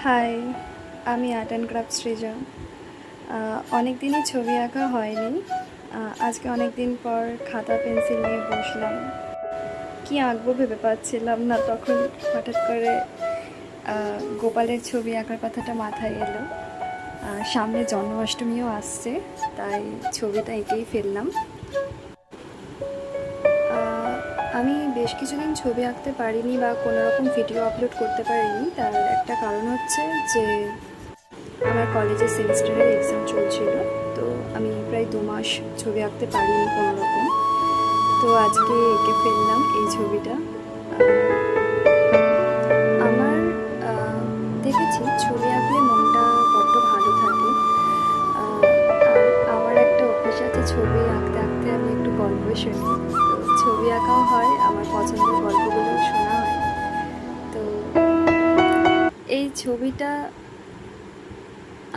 High, আমি art and craft Srija. অনেক দিনই ছবি আঁকা হয়নি। আজকে অনেক দিন পর খাতা পেন্সিল নিয়ে বসলাম। কি আঁকবো ভেবে পাচ্ছিলাম না, তখন হঠাৎ করে গোপালের ছবি আঁকার কথাটা মাথায় এলো। সামনে জন্মাষ্টমীও আসছে, তাই ছবিটা এঁকেই ফেললাম। আমি বেশ কিছুদিন ছবি আঁকতে পারিনি বা কোনো রকম ভিডিও আপলোড করতে পারিনি। তার একটা কারণ হচ্ছে যে আমার কলেজের সেমিস্টারের এক্সাম চলছিল, তো আমি প্রায় 2 মাস ছবি আঁকতে পারিনি কোনো রকম। তো আজকে এঁকে ফেললাম এই ছবিটা। আমার দেখেছি ছবি আঁকলে মনটা বড্ড ভালো থাকে। আর আমার একটা অভ্যাস আছে, ছবি আঁকতে আঁকতে আমি একটু গল্প শুনি। তো ছবি আঁকাও হয়, আমার পছন্দের গল্পগুলোও শোনা হয়। তো এই ছবিটা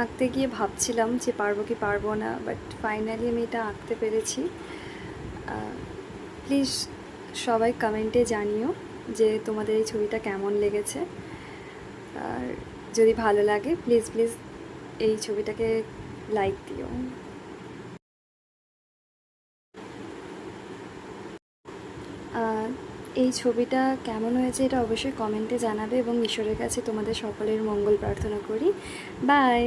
আঁকতে গিয়ে ভাবছিলাম যে পারবো কি পারবো না, বাট ফাইনালি আমি এটা আঁকতে পেরেছি। প্লিজ সবাই কমেন্টে জানিও যে তোমাদের এই ছবিটা কেমন লেগেছে। আর যদি ভালো লাগে প্লিজ প্লিজ এই ছবিটাকে লাইক দিও। এই ছবিটা কেমন হয়েছে এটা অবশ্যই কমেন্টে জানাবে এবং ঈশ্বরের কাছে তোমাদের সকলের মঙ্গল প্রার্থনা করি। বাই।